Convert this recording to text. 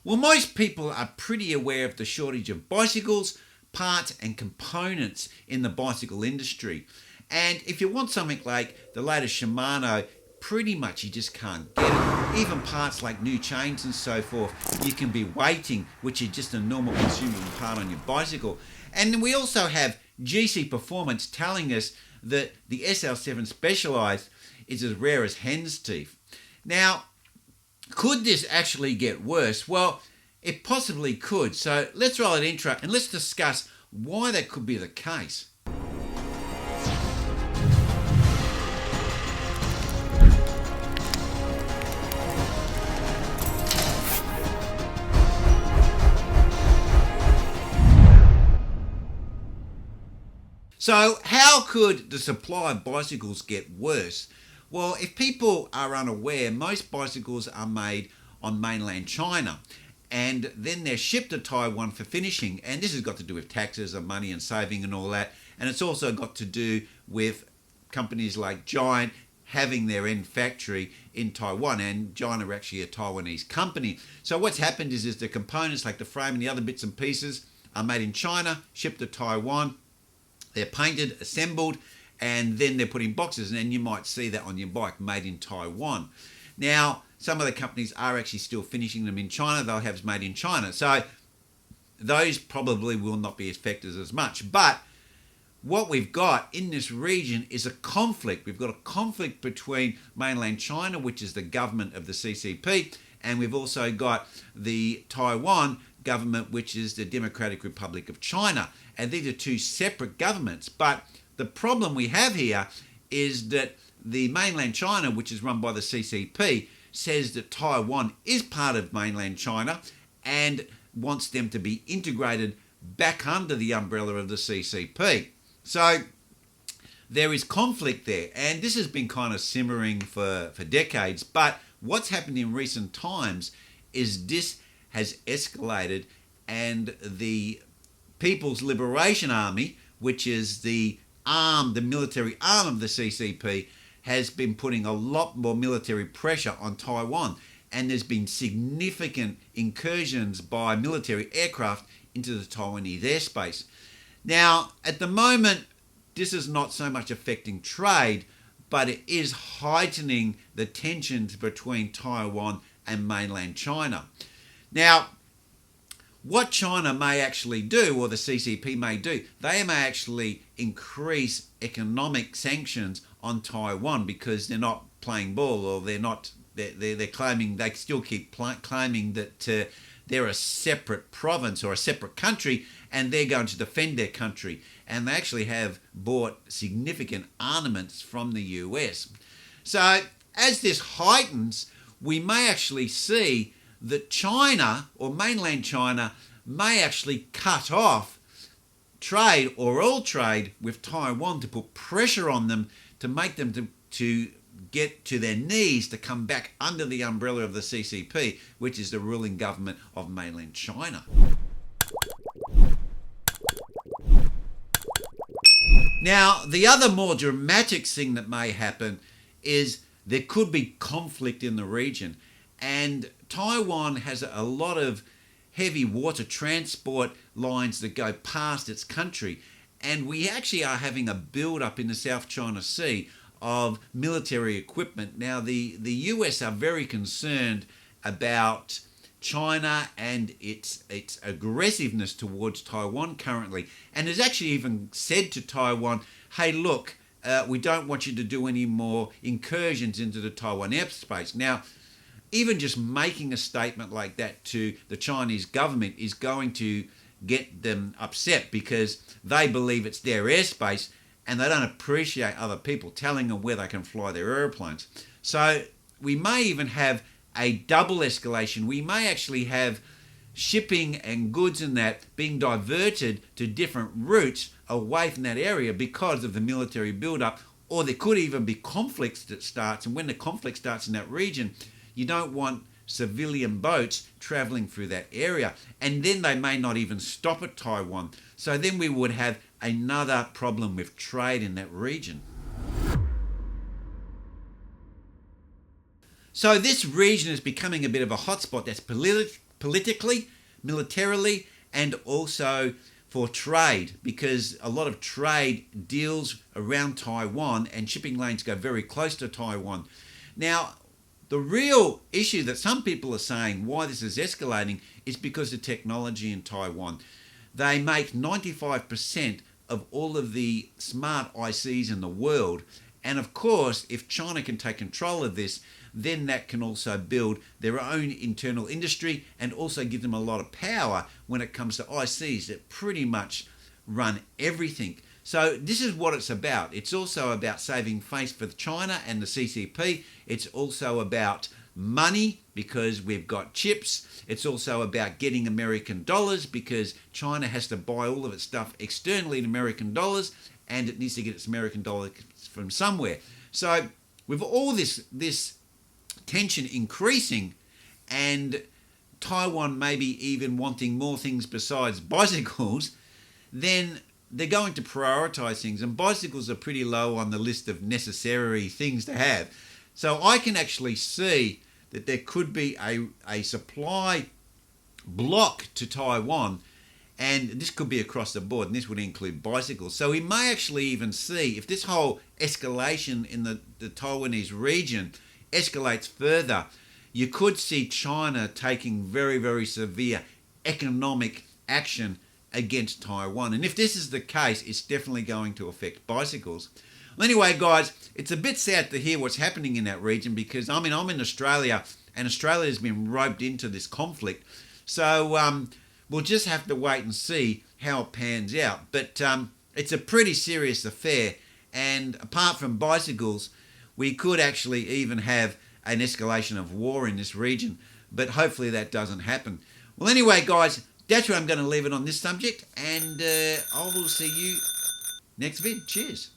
Well, most people are pretty aware of the shortage of bicycles, parts and components in the bicycle industry. And if you want something like the latest Shimano, pretty much you just can't get it. Even parts like new chains and so forth, you can be waiting, which is just a normal consumable part on your bicycle. And then we also have GC Performance telling us that the SL7 Specialized is as rare as hen's teeth. Now, could this actually get worse? Well, it possibly could. So let's roll an intro and let's discuss why that could be the case. So how could the supply of bicycles get worse? Well, if people are unaware, most bicycles are made on mainland China and then they're shipped to Taiwan for finishing. And this has got to do with taxes and money and saving and all that. And it's also got to do with companies like Giant having their end factory in Taiwan, and Giant are actually a Taiwanese company. So what's happened is the components like the frame and the other bits and pieces are made in China, shipped to Taiwan. They're painted, assembled, and then they're put in boxes. And then you might see that on your bike, made in Taiwan. Now, some of the companies are actually still finishing them in China. They'll have made in China. So those probably will not be affected as much. But what we've got in this region is a conflict. We've got a conflict between mainland China, which is the government of the CCP, and we've also got the Taiwan government, which is the Democratic Republic of China. And these are two separate governments. But the problem we have here is that the mainland China, which is run by the CCP, says that Taiwan is part of mainland China and wants them to be integrated back under the umbrella of the CCP. So there is conflict there, and this has been kind of simmering for decades. But what's happened in recent times is this has escalated, and the People's Liberation Army, which is the military arm of the CCP, has been putting a lot more military pressure on Taiwan. And there's been significant incursions by military aircraft into the Taiwanese airspace. Now, at the moment, this is not so much affecting trade, but it is heightening the tensions between Taiwan and mainland China. Now, what China may actually do, or the CCP may do, they may actually increase economic sanctions on Taiwan because they're not playing ball, or they're claiming, they still keep claiming that they're a separate province or a separate country, and they're going to defend their country. And they actually have bought significant armaments from the US. So as this heightens, we may actually see that China, or mainland China, may actually cut off trade or all trade with Taiwan to put pressure on them to make them to get to their knees to come back under the umbrella of the CCP, which is the ruling government of mainland China. Now, the other more dramatic thing that may happen is there could be conflict in the region. And Taiwan has a lot of heavy water transport lines that go past its country. And we actually are having a build-up in the South China Sea of military equipment. Now, the US are very concerned about China and its aggressiveness towards Taiwan currently, and has actually even said to Taiwan, hey, look, we don't want you to do any more incursions into the Taiwan airspace. Now, even just making a statement like that to the Chinese government is going to get them upset, because they believe it's their airspace and they don't appreciate other people telling them where they can fly their airplanes. So we may even have a double escalation. We may actually have shipping and goods and that being diverted to different routes away from that area because of the military build-up, or there could even be conflicts that starts. And when the conflict starts in that region, you don't want civilian boats traveling through that area. And then they may not even stop at Taiwan. So then we would have another problem with trade in that region. So this region is becoming a bit of a hotspot that's politically, militarily, and also for trade, because a lot of trade deals around Taiwan and shipping lanes go very close to Taiwan. Now, the real issue that some people are saying why this is escalating is because of technology in Taiwan. They make 95% of all of the smart ICs in the world. And of course, if China can take control of this, then that can also build their own internal industry and also give them a lot of power when it comes to ICs that pretty much run everything. So this is what it's about. It's also about saving face for China and the CCP. It's also about money because we've got chips. It's also about getting American dollars because China has to buy all of its stuff externally in American dollars, and it needs to get its American dollars from somewhere. So with all this tension increasing and Taiwan maybe even wanting more things besides bicycles, then they're going to prioritize things, and bicycles are pretty low on the list of necessary things to have. So I can actually see that there could be a supply block to Taiwan, and this could be across the board, and this would include bicycles. So we may actually even see, if this whole escalation in the Taiwanese region escalates further, you could see China taking very, very severe economic action against Taiwan. And if this is the case, it's definitely going to affect bicycles. Well, anyway, guys, it's a bit sad to hear what's happening in that region because, I'm in Australia, and Australia has been roped into this conflict. So we'll just have to wait and see how it pans out. But it's a pretty serious affair. And apart from bicycles, we could actually even have an escalation of war in this region. But hopefully that doesn't happen. Well, anyway, guys, that's where I'm going to leave it on this subject. And I will see you next vid. Cheers.